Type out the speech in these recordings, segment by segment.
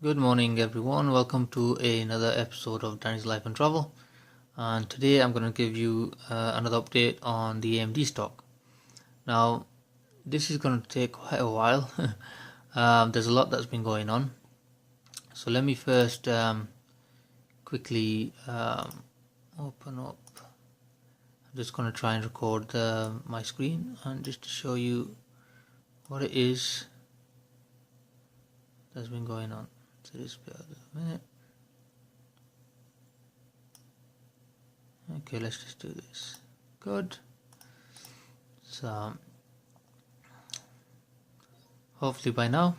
Good morning, everyone. Welcome to another episode of Danny's Life and Travel. And today I'm going to give you another update on the AMD stock. Now, this is going to take quite a while. There's a lot that's been going on. So let me first quickly open up. I'm just going to try and record my screen and just to show you what it is that's been going on. So just bear with a minute. Okay, let's just do this. Good. So hopefully by now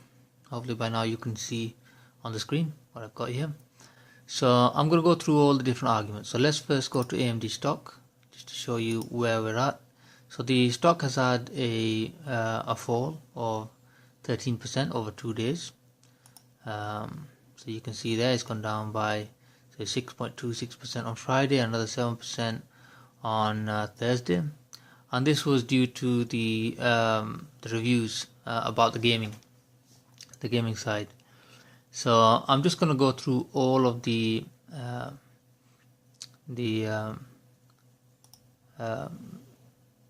you can see on the screen what I've got here. So I'm going to go through all the different arguments. So let's first go to AMD stock just to show you where we're at. So the stock has had a fall of 13% over 2 days. So you can see there it's gone down by 6.26% on Friday, another 7% on Thursday, and this was due to the reviews about the gaming side. So I'm just going to go through all of the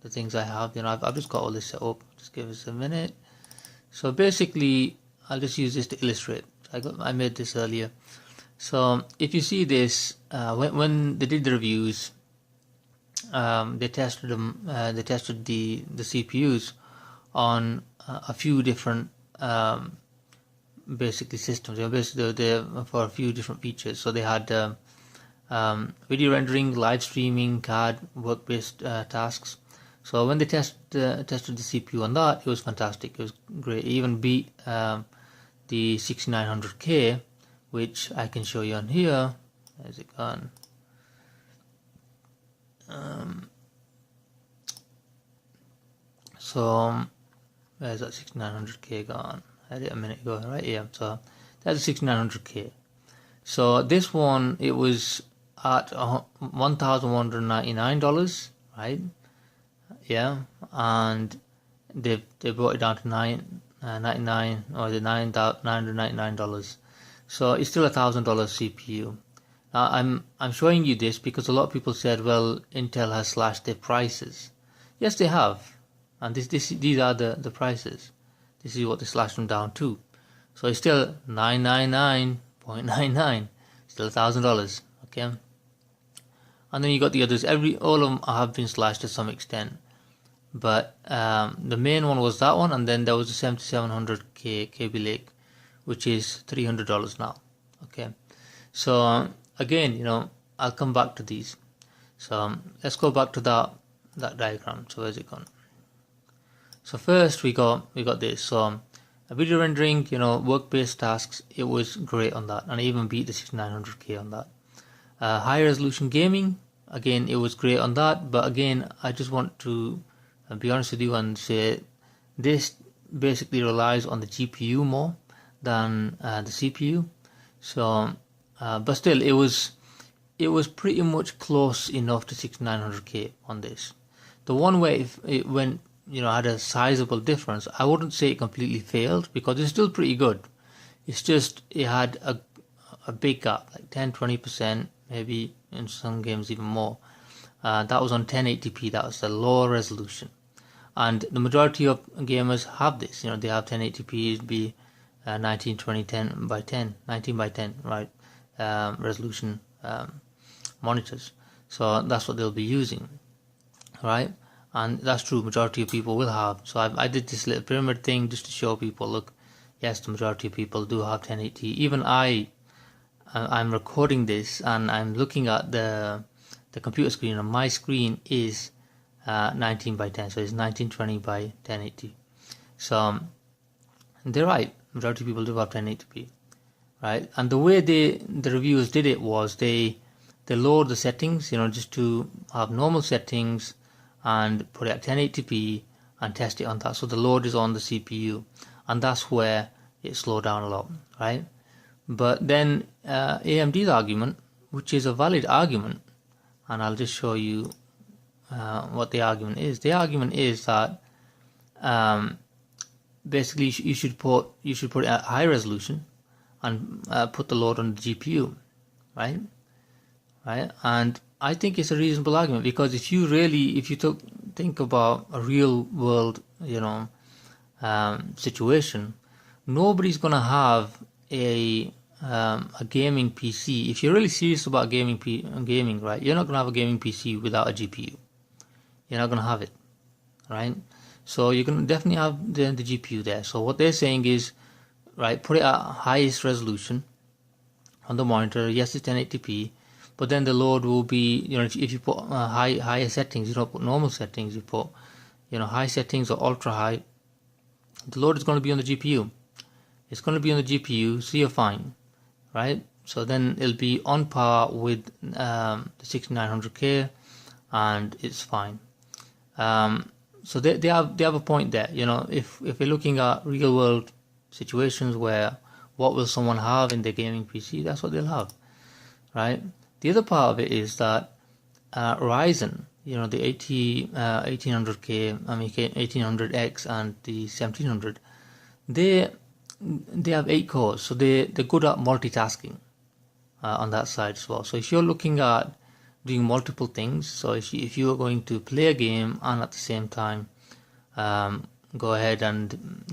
things I have. I've just got all this set up. Just give us a minute. So basically, I'll just use this to illustrate. I made this earlier. So if you see this, when they did the reviews, they tested them. They tested the CPUs on a few different basically systems. Basically for a few different features. So they had video rendering, live streaming, CAD, work-based tasks. So when they tested the CPU on that, it was fantastic. It was great. It even beat the 6900K, which I can show you on here. Where's it gone? So where's that 6900K gone? I had it a minute ago, right here. So that's a 6900K. So this one, it was at $1,199, right? Yeah, and they brought it down to $999 or the $999. So it's still $1,000 CPU. Now I'm showing you this because a lot of people said, well, Intel has slashed their prices. Yes, they have, and these are the prices. This is what they slashed them down to. So it's still $999.99, still $1,000. Okay, and then you got the others. All of them have been slashed to some extent. But the main one was that one, and then there was the 7700K Kaby Lake, which is $300 now. Okay, so again, I'll come back to these. So let's go back to that diagram. So where's it gone? So first we got this. So video rendering, work-based tasks, it was great on that, and I even beat the 6900K on that. High resolution gaming, again, it was great on that. But again, I just want to be honest with you and say this basically relies on the GPU more than the CPU. So but still it was pretty much close enough to 6900K on this. The one where it went, had a sizable difference, I wouldn't say it completely failed because it's still pretty good. It's just it had a big gap, like 10-20%, maybe in some games even more. That was on 1080p. That was the lower resolution. And the majority of gamers have this. They have 1080p, it'd be 1920 10 by 10, 19 by 10, right? Resolution monitors. So that's what they'll be using, right? And that's true. Majority of people will have. So I did this little pyramid thing just to show people. Look, yes, the majority of people do have 1080. Even I'm recording this and I'm looking at the computer screen, and my screen is 19 by 10, so it's 1920 by 1080. So they're right, majority of people do have 1080p, right? And the way the reviewers did it was they lowered the settings, just to have normal settings and put it at 1080p and test it on that. So the load is on the CPU, and that's where it slowed down a lot, right? But then AMD's argument, which is a valid argument, and I'll just show you what the argument is. The argument is that basically you should put it at high resolution, and put the load on the GPU, right? Right, and I think it's a reasonable argument, because if you think about a real world, situation, nobody's gonna have a gaming PC. If you're really serious about gaming, right, you're not gonna have a gaming PC without a GPU. You're not gonna have it, right? So you can definitely have the GPU there. So what they're saying is, right, put it at highest resolution on the monitor. Yes, it's 1080p, but then the load will be, if you put higher settings, you don't put normal settings, you put, high settings or ultra high, the load is going to be on the GPU. It's going to be on the GPU, so you're fine, right? So then it'll be on par with the 6900K, and it's fine. So they have a point there. If we're looking at real world situations where what will someone have in their gaming PC, that's what they'll have, right? The other part of it is that Ryzen, the 1800K, 1800X and the 1700, they have 8 cores, so they're good at multitasking on that side as well. So if you're looking at doing multiple things, so if you are going to play a game and at the same time go ahead and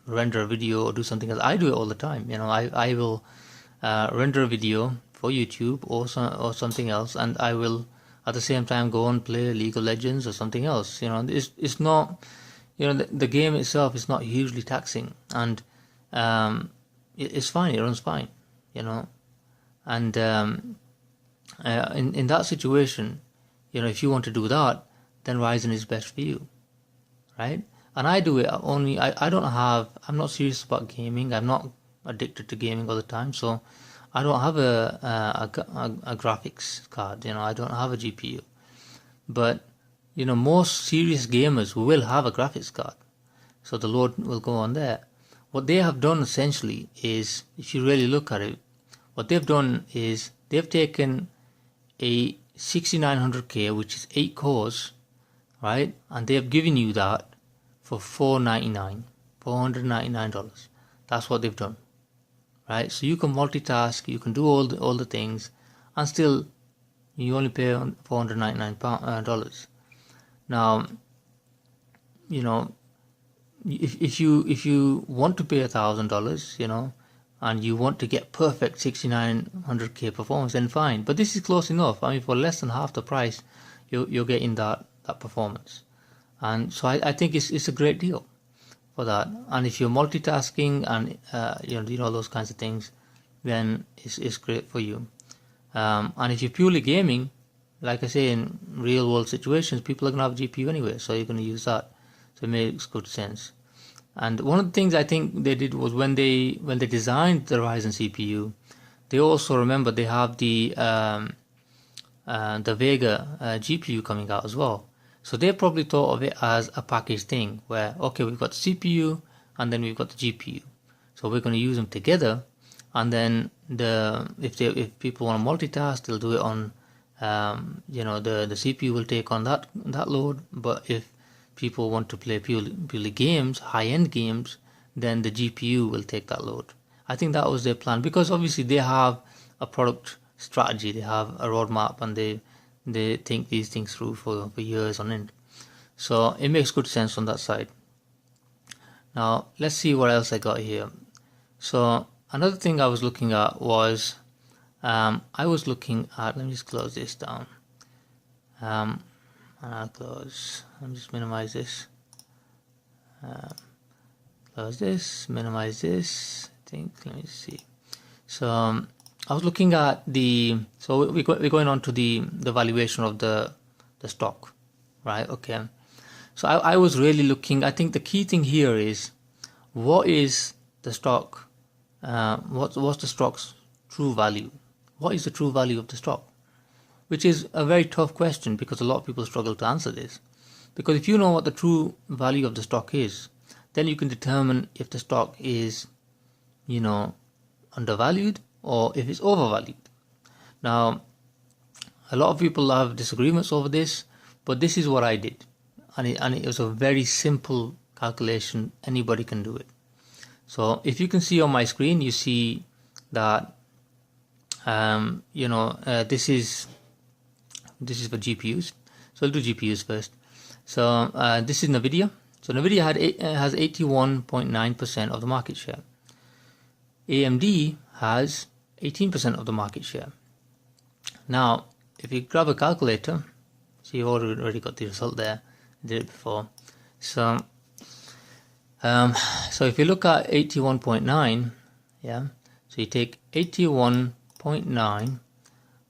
render a video or do something else, I do it all the time. I will render a video for YouTube or something else, and I will at the same time go and play League of Legends or something else. It's not, the game itself is not hugely taxing, and it's fine. It runs fine, and in that situation, if you want to do that, then Ryzen is best for you, right? And I do it only. I'm not serious about gaming. I'm not addicted to gaming all the time, so I don't have a graphics card. I don't have a GPU, but most serious gamers will have a graphics card, so the load will go on there. What they have done essentially is, if you really look at it, what they've done is they've taken a 6900K, which is 8 cores, right, and they have given you that for $499. That's what they've done, right? So you can multitask, you can do all the things, and still you only pay $499. Now, if you want to pay $1,000, and you want to get perfect 6900K performance, then fine. But this is close enough. I mean, for less than half the price, you're getting that performance, and so I think it's a great deal for that. And if you're multitasking and those kinds of things, then it's great for you. And if you're purely gaming, like I say, in real world situations, people are gonna have GPU anyway, so you're gonna use that. So it makes good sense. And one of the things I think they did was when they designed the Ryzen CPU, they also remember they have the Vega GPU coming out as well. So they probably thought of it as a package thing where, okay, we've got the CPU and then we've got the GPU, so we're going to use them together. And then if people want to multitask, they'll do it on the CPU will take on that load. But if people want to play purely games, high-end games, then the GPU will take that load. I think that was their plan, because obviously they have a product strategy, they have a roadmap, and they think these things through for years on end. So it makes good sense on that side. Now let's see what else I got here. So another thing I was looking at was let me just close this down. And I'll close. Let me just minimize this. Close this, minimize this. I think. Let me see. So I was looking at we're going on to the valuation of the stock, right? Okay. So I was really looking. I think the key thing here is, what is the stock? What's the stock's true value? What is the true value of the stock? Which is a very tough question, because a lot of people struggle to answer this. Because if you know what the true value of the stock is, then you can determine if the stock is, undervalued or if it's overvalued. Now, a lot of people have disagreements over this, but this is what I did. And it was a very simple calculation. Anybody can do it. So if you can see on my screen, you see that this is for GPUs. So I'll do GPUs first. So this is NVIDIA. So NVIDIA has 81.9% of the market share. AMD has 18% of the market share. Now, if you grab a calculator, so you've already got the result there. I did it before. So if you look at 81.9, yeah, so you take 81.9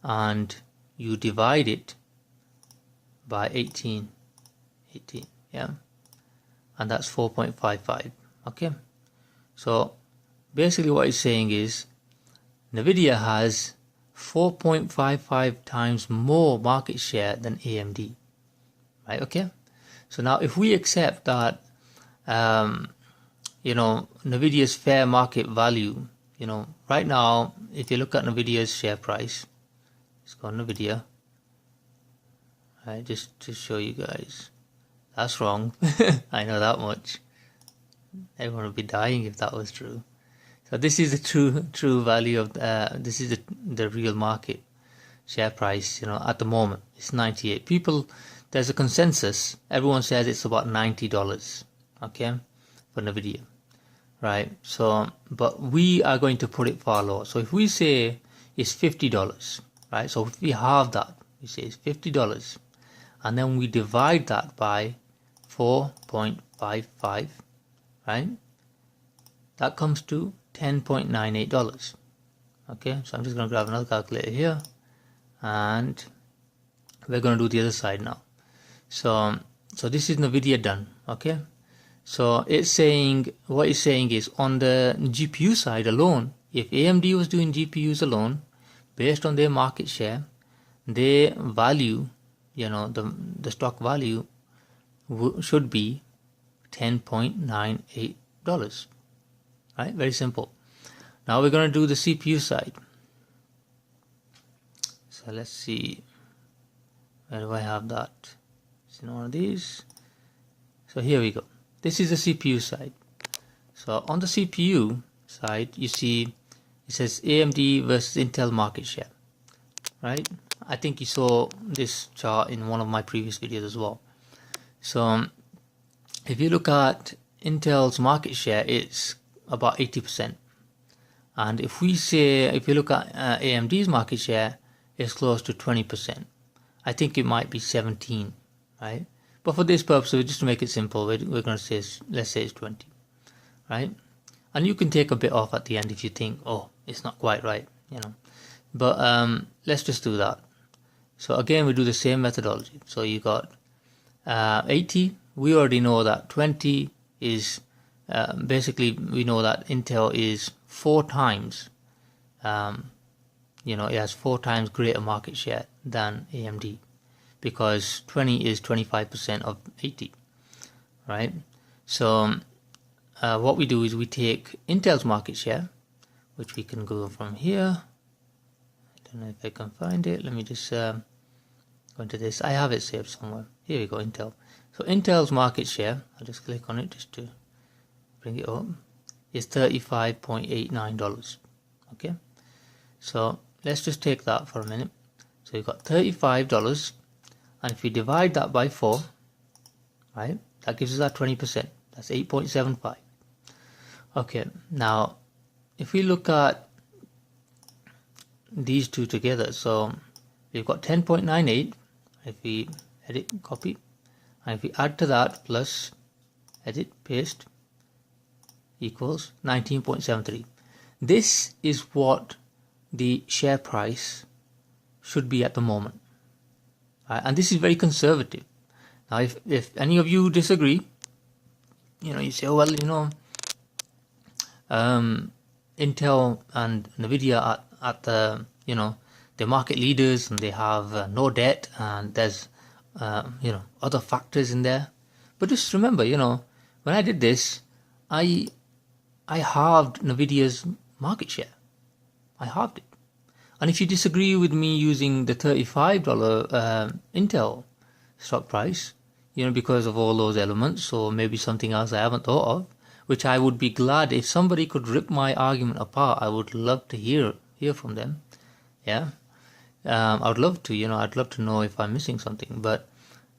and you divide it by 18, yeah, and that's 4.55. Okay, so basically what it's saying is NVIDIA has 4.55 times more market share than AMD, right? Okay, so now if we accept that NVIDIA's fair market value, right now, if you look at NVIDIA's share price, let's go on NVIDIA, right, just to show you guys, that's wrong. I know that much. Everyone would be dying if that was true. So this is the true value of this is the real market share price. At the moment it's 98. People, there's a consensus. Everyone says it's about $90. Okay, for NVIDIA, right? So, but we are going to put it far lower. So if we say it's $50, right? So if we halve that, we say it's $50, and then we divide that by 4.55, right? That comes to $10.98. Okay, so I'm just going to grab another calculator here, and we're going to do the other side now. So this is NVIDIA done. Okay, so it's saying, what it's saying is on the GPU side alone, if AMD was doing GPUs alone, based on their market share, their value, the stock value should be $10.98. Right, very simple. Now we're going to do the CPU side. So let's see, where do I have that? It's in one of these. So here we go. This is the CPU side. So on the CPU side, you see it says AMD versus Intel market share, right? I think you saw this chart in one of my previous videos as well. So if you look at Intel's market share, it's about 80%. And if you look at AMD's market share, it's close to 20%. I think it might be 17, right? But for this purpose, just to make it simple, we're going to say, let's say it's 20, right? And you can take a bit off at the end if you think, oh, it's not quite right, But let's just do that. So again, we do the same methodology. So you got 80. We already know that 20 is basically, we know that Intel is 4 times, it has 4 times greater market share than AMD, because 20 is 25% of 80, right? So what we do is we take Intel's market share, which we can go from here. I don't know if I can find it. Let me just go into this. I have it saved somewhere. Here we go, Intel. So Intel's market share, I'll just click on it just to bring it up, is $35.89. Okay, so let's just take that for a minute. So you've got $35, and if you divide that by 4, right, that gives us that 20%. That's 8.75. Okay, now if we look at these two together, so we've got 10.98. If we edit, copy, and if we add to that plus edit, paste, equals 19.73. This is what the share price should be at the moment, and this is very conservative. Now if any of you disagree, you say, oh, well, Intel and NVIDIA are at the, they're market leaders and they have no debt, and there's other factors in there. But just remember, when I did this, I halved NVIDIA's market share. I halved it. And if you disagree with me using the $35 Intel stock price, because of all those elements, or maybe something else I haven't thought of, which I would be glad if somebody could rip my argument apart. I would love to hear from them. Yeah, I would love to. I'd love to know if I'm missing something. But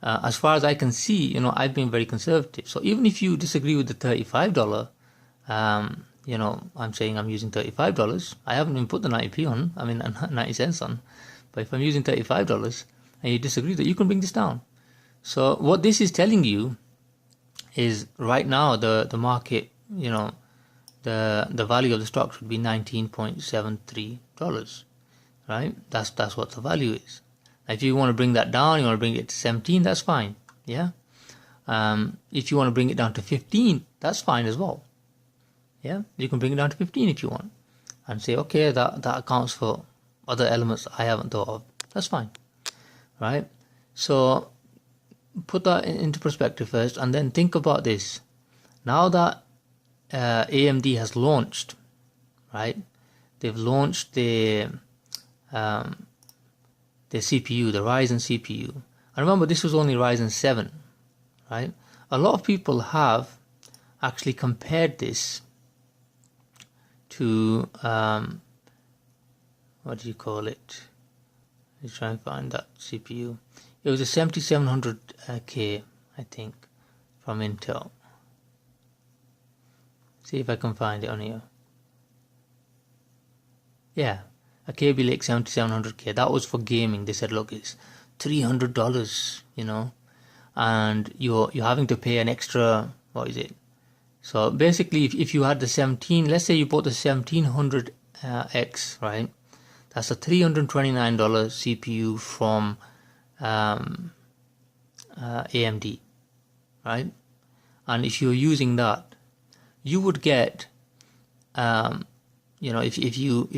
as far as I can see, I've been very conservative. So even if you disagree with the $35, I'm saying I'm using $35. I haven't even put the 90p on. 90 cents on. But if I'm using $35 and you disagree that, you can bring this down. So what this is telling you is right now the market, the value of the stock should be $19.73, right? That's what the value is. If you want to bring that down, you want to bring it to 17, that's fine. Yeah. If you want to bring it down to 15, that's fine as well. Yeah, you can bring it down to 15 if you want, and say, okay, that accounts for other elements I haven't thought of. That's fine, right? So put that into perspective first, and then think about this. Now that AMD has launched, right? They've launched the CPU, the Ryzen CPU. And remember, this was only Ryzen 7, right? A lot of people have actually compared this to what do you call it? Let's try and find that CPU. It was a 7700K, I think, from Intel. See if I can find it on here. Yeah, a Kaby Lake 7700K. That was for gaming. They said, look, it's $300, and you're having to pay an extra, what is it? So basically, if you had the 17, let's say you bought the 1700X, right? That's a $329 CPU from AMD, right? And if you're using that, you would get, if you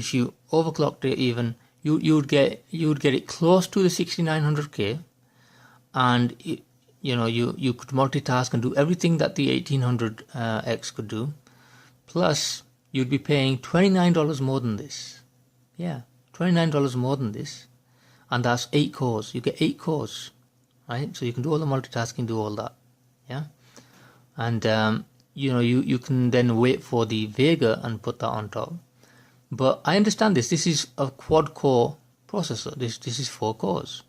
overclocked it even, you would get it close to the 6900K, and you could multitask and do everything that the 1800X could do. Plus, you'd be paying $29 more than this. Yeah, $29 more than this, and that's 8 cores. You get 8 cores, right? So you can do all the multitasking, do all that. Yeah, and you can then wait for the Vega and put that on top. But I understand this. This is a quad-core processor. This is 4 cores.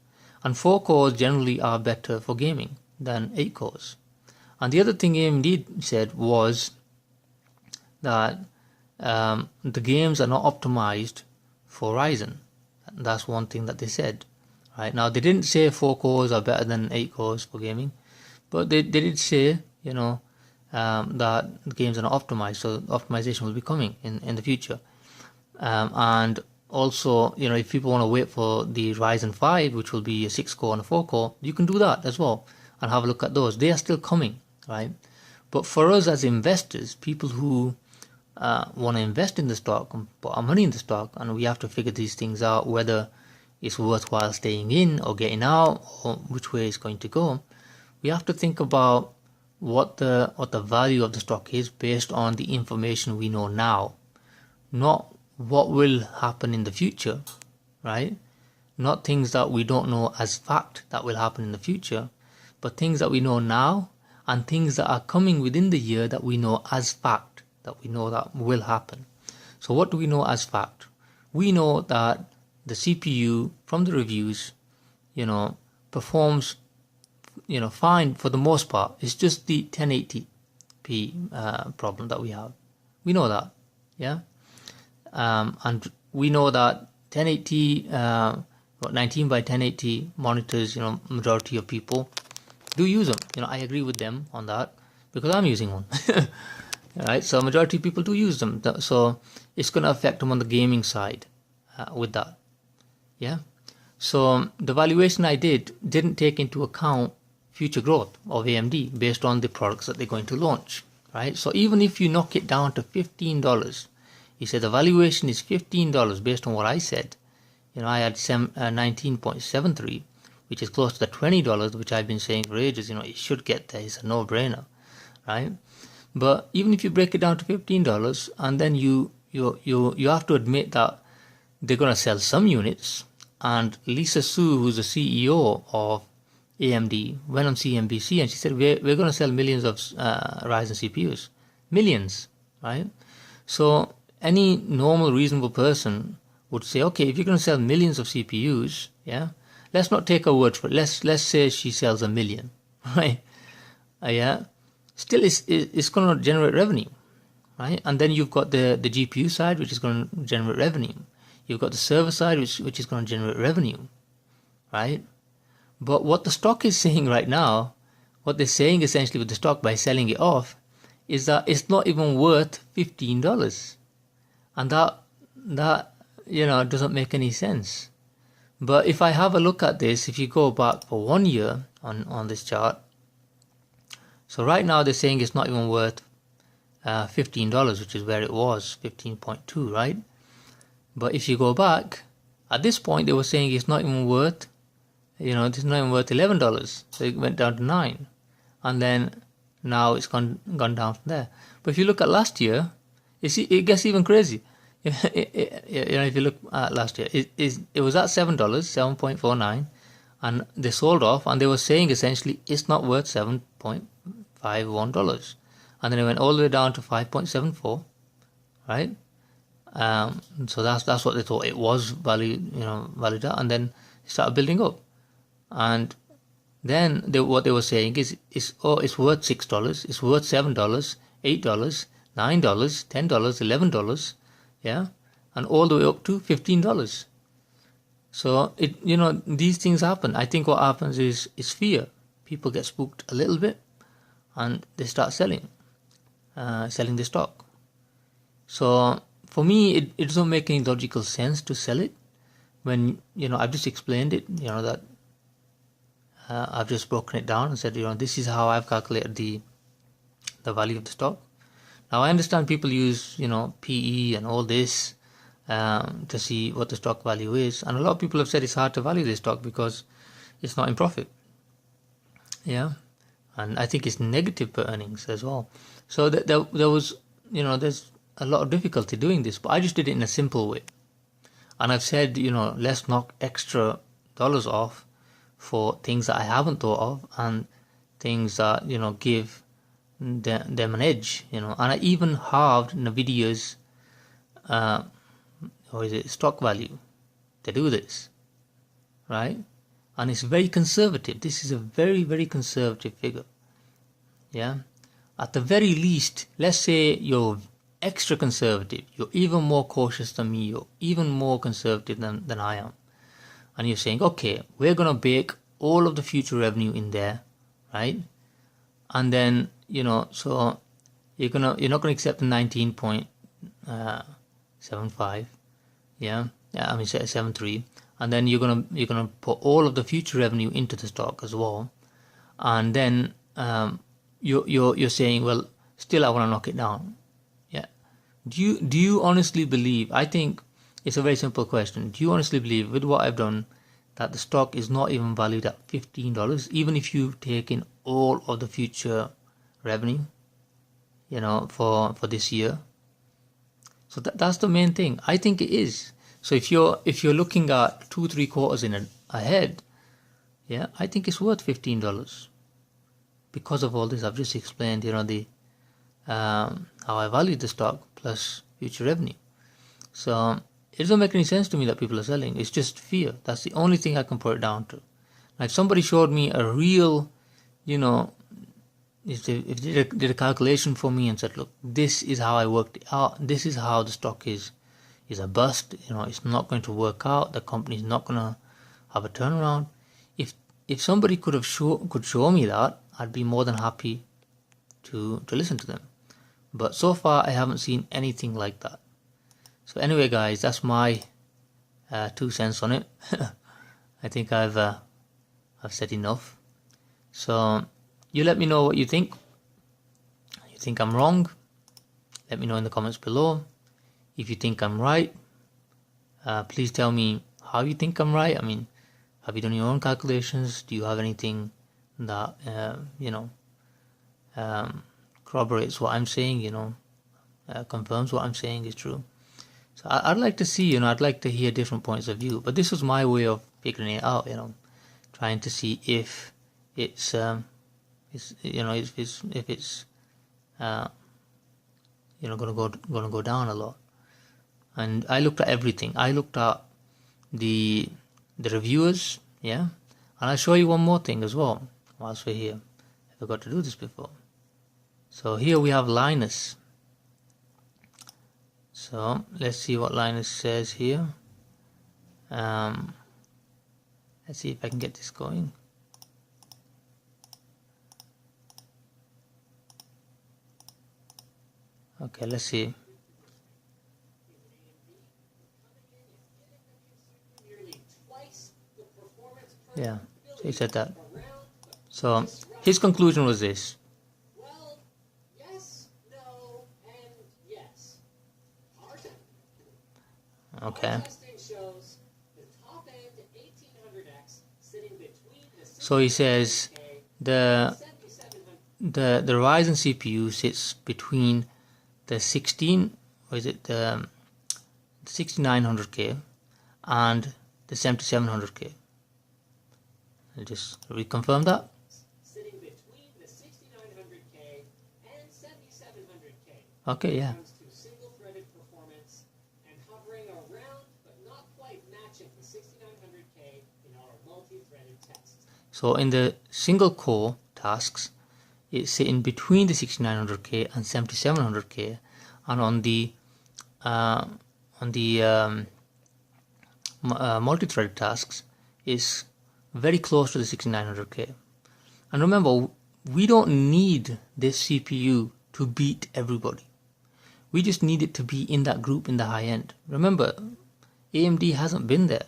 And 4 cores generally are better for gaming than 8 cores. And the other thing AMD said was that the games are not optimized for Ryzen. That's one thing that they said. Right now, they didn't say 4 cores are better than 8 cores for gaming, but they did say, that the games are not optimized, so optimization will be coming in the future. And also, if people want to wait for the Ryzen 5, which will be a 6 core and a 4 core, you can do that as well and have a look at those. They are still coming, right? But for us as investors, people who want to invest in the stock and put our money in the stock, and we have to figure these things out, whether it's worthwhile staying in or getting out, or which way it's going to go. We have to think about what the value of the stock is based on the information we know now, not what will happen in the future, right? Not things that we don't know as fact that will happen in the future, but things that we know now and things that are coming within the year that we know as fact, that we know that will happen. So what do we know as fact? We know that the CPU from the reviews, performs, fine for the most part. It's just the 1080p problem that we have. We know that, yeah? And we know that 1080, 19 by 1080 monitors, majority of people do use them. I agree with them on that because I'm using one. Right? So majority of people do use them. So it's going to affect them on the gaming side with that. Yeah. So the valuation I didn't take into account future growth of AMD based on the products that they're going to launch. Right? So even if you knock it down to $15, he said the valuation is $15 based on what I said. I had 19.73, which is close to the $20, which I've been saying for ages. It should get there. It's a no-brainer, right? But even if you break it down to $15, and then you have to admit that they're going to sell some units. And Lisa Su, who's the CEO of AMD, went on CNBC and she said, we're going to sell millions of Ryzen CPUs. millions, right? So any normal, reasonable person would say, okay, if you're going to sell millions of CPUs, yeah, let's not take her word for it. Let's say she sells 1 million, right? Yeah, still it's going to generate revenue, right? And then you've got the GPU side, which is going to generate revenue. You've got the server side, which is going to generate revenue, right? But what the stock is saying right now, what they're saying essentially with the stock by selling it off, is that it's not even worth $15, and that doesn't make any sense. But if I have a look at this, if you go back for 1 year on this chart, so right now they're saying it's not even worth $15, which is where it was, 15.2, right? But if you go back, at this point they were saying it's not even worth, it's not even worth $11. So it went down to 9, and then now it's gone down from there. But if you look at last year, it gets even crazy. If you look at last year, it was at $7, 7.49, and they sold off, and they were saying essentially it's not worth $7.51, and then it went all the way down to 5.74, right? So that's what they thought it was valued at, and then it started building up, and then what they were saying is it's worth $6, it's worth $7, $8, $9, $10, $11, yeah, and all the way up to $15. So these things happen. I think what happens is fear. People get spooked a little bit, and they start selling the stock. So for me, it doesn't make any logical sense to sell it when I've just explained it. That I've just broken it down and said this is how I've calculated the value of the stock. Now I understand people use PE and all this to see what the stock value is, and a lot of people have said it's hard to value this stock because it's not in profit. Yeah, and I think it's negative per earnings as well. So there was there's a lot of difficulty doing this, but I just did it in a simple way, and I've said let's knock extra dollars off for things that I haven't thought of and things that give them an edge, and I even halved Nvidia's stock value to do this, right? And it's very conservative. This is a very, very conservative figure. Yeah, at the very least, let's say you're extra conservative, you're even more cautious than me, you're even more conservative than I am, and you're saying, okay, we're gonna bake all of the future revenue in there, right? And then so you're not gonna accept the 19.75, yeah, I mean 73, and then you're gonna put all of the future revenue into the stock as well, and then you're saying, well, still I want to knock it down. Yeah, do you honestly believe? I think it's a very simple question. Do you honestly believe, with what I've done, that the stock is not even valued at $15, even if you take in all of the future revenue, for this year? So that's the main thing. I think it is. So if you're looking at 2-3 quarters ahead, yeah, I think it's worth $15 because of all this I've just explained. The how I value the stock plus future revenue. So it doesn't make any sense to me that people are selling. It's just fear. That's the only thing I can put it down to. Now, if somebody showed me a real, if they did a calculation for me and said, look, this is how I worked it out, this is how the stock is a bust, it's not going to work out, the company is not going to have a turnaround. If somebody could show me that, I'd be more than happy to listen to them. But so far I haven't seen anything like that. So anyway, guys, that's my 2 cents on it. I think I've said enough. So you let me know what you think. You think I'm wrong? Let me know in the comments below. If you think I'm right, please tell me how you think I'm right. I mean, have you done your own calculations? Do you have anything that corroborates what I'm saying? Confirms what I'm saying is true. So I'd like to see, I'd like to hear different points of view. But this was my way of figuring it out. Trying to see if it's gonna go down a lot. And I looked at everything. I looked at the reviewers, yeah. And I'll show you one more thing as well whilst we're here. I forgot to do this before. So here we have Linus. So let's see what Linus says here. Let's see if I can get this going. Okay, let's see. Yeah, so he said that. So his conclusion was this. Well, yes, no, and yes. Okay. Our testing shows the top end 1800X sitting between the So he says 1600K the and 7700. the Ryzen CPU sits between the 6900K and the 7700K. I'll just reconfirm that. Sitting between the 6900K and 7700K. Okay, yeah. When it comes to single-threaded performance and hovering around but not quite matching the 6900K in our multi-threaded tests. So in the single core tasks, it's sitting between the 6900K and 7700K, and on the multi-threaded tasks is very close to the 6900K. And remember, we don't need this CPU to beat everybody. We just need it to be in that group in the high end. Remember, AMD hasn't been there,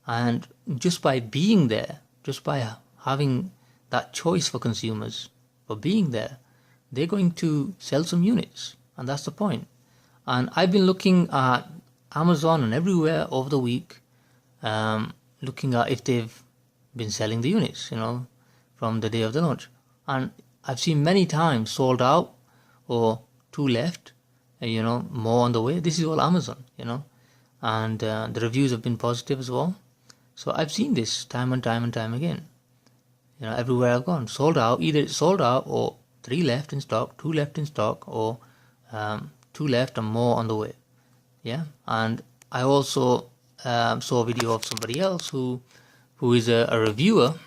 and just by being there, just by having that choice for consumers, for being there, they're going to sell some units, and that's the point. And I've been looking at Amazon and everywhere over the week, looking at if they've been selling the units, from the day of the launch. And I've seen many times sold out or two left, more on the way. This is all Amazon, and the reviews have been positive as well. So I've seen this time and time and time again. Everywhere I've gone, sold out. Either it's sold out, or 3 left in stock, 2 left in stock, or 2 left and more on the way. Yeah, and I also saw a video of somebody else who is a reviewer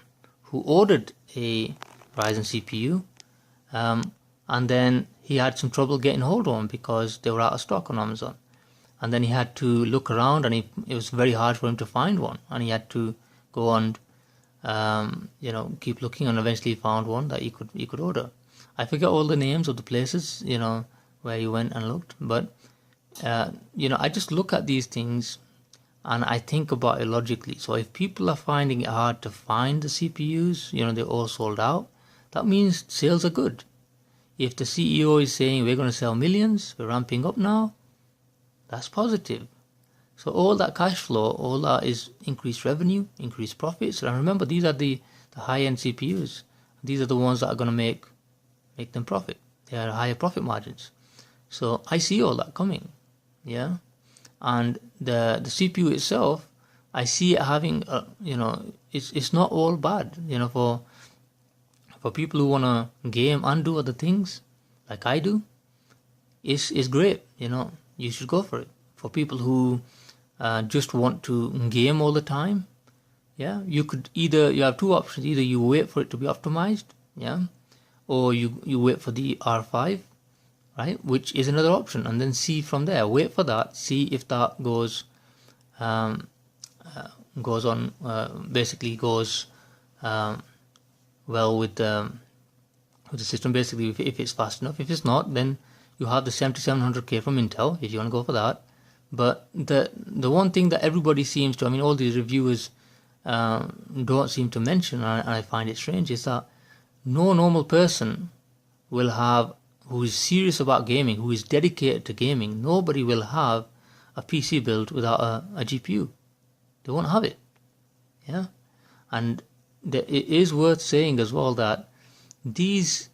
who ordered a Ryzen CPU, and then he had some trouble getting hold of them because they were out of stock on Amazon. And then he had to look around, and it was very hard for him to find one, and he had to go and keep looking, and eventually found one that he could order. I forget all the names of the places where he went and looked, but I just look at these things and I think about it logically. So if people are finding it hard to find the CPUs, they're all sold out, that means sales are good. If the CEO is saying we're going to sell millions, we're ramping up now, that's positive. So all that cash flow, all that is increased revenue, increased profits. And remember, these are the high-end CPUs. These are the ones that are going to make them profit. They are higher profit margins. So I see all that coming, yeah. And the CPU itself, I see it having, it's not all bad, for people who want to game and do other things, like I do. It's great, you should go for it. For people who just want to game all the time, yeah, you have 2 options. Either you wait for it to be optimized, yeah, or you wait for the R5, right, which is another option, and then see from there. Wait for that, see if that goes basically goes well with the system. Basically, if it's fast enough. If it's not, then you have the 7700K from Intel if you want to go for that. But the one thing that everybody seems to, all these reviewers don't seem to mention, and I find it strange, is that no normal person will have, who is serious about gaming, who is dedicated to gaming, nobody will have a PC build without a GPU. They won't have it. Yeah, and it is worth saying as well that these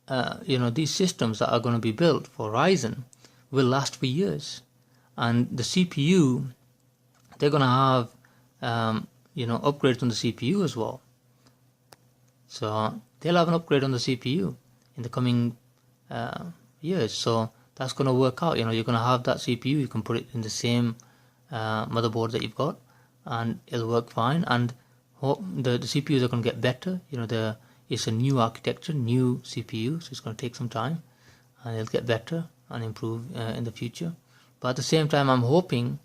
these systems that are going to be built for Ryzen will last for years, and the CPU, they're going to have upgrades on the CPU as well. So they'll have an upgrade on the CPU in the coming years. So that's going to work out. You're going to have that CPU, you can put it in the same motherboard that you've got, and it'll work fine. And the CPUs are going to get better. It's a new architecture, new CPU, so it's going to take some time, and it'll get better and improve in the future. But at the same time, I'm hoping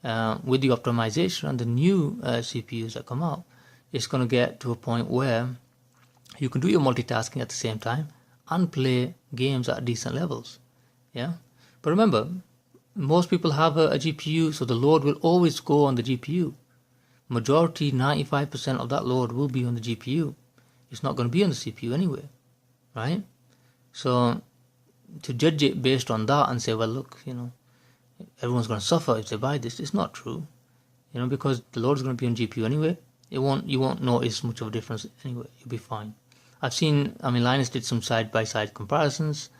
with the optimization and the new CPUs that come out, it's going to get to a point where you can do your multitasking at the same time and play games at decent levels. Yeah, but remember, most people have a GPU, so the load will always go on the GPU. Majority, 95% of that load will be on the GPU. It's not going to be on the CPU anyway, right? So to judge it based on that and say, well, look, everyone's going to suffer if they buy this, it's not true. Because the load is going to be on GPU anyway. You won't notice much of a difference anyway. You'll be fine. Linus did some side-by-side comparisons.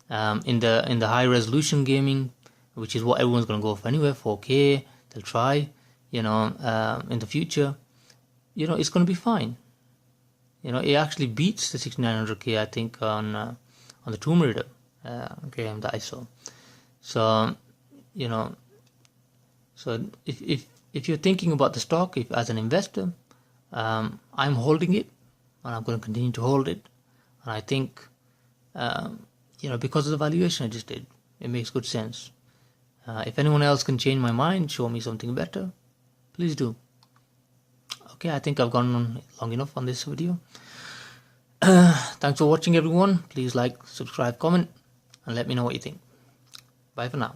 In the high resolution gaming, which is what everyone's going to go for anyway, 4K, they'll try, in the future, it's going to be fine. It actually beats the 6900K, I think, on the Tomb Raider game that I saw. So, so if you're thinking about the stock, as an investor, I'm holding it, and I'm going to continue to hold it. And I think, because of the valuation I just did, it makes good sense. If anyone else can change my mind, show me something better, please do. Okay, I think I've gone on long enough on this video. Thanks for watching, everyone. Please like, subscribe, comment, and let me know what you think. Bye for now.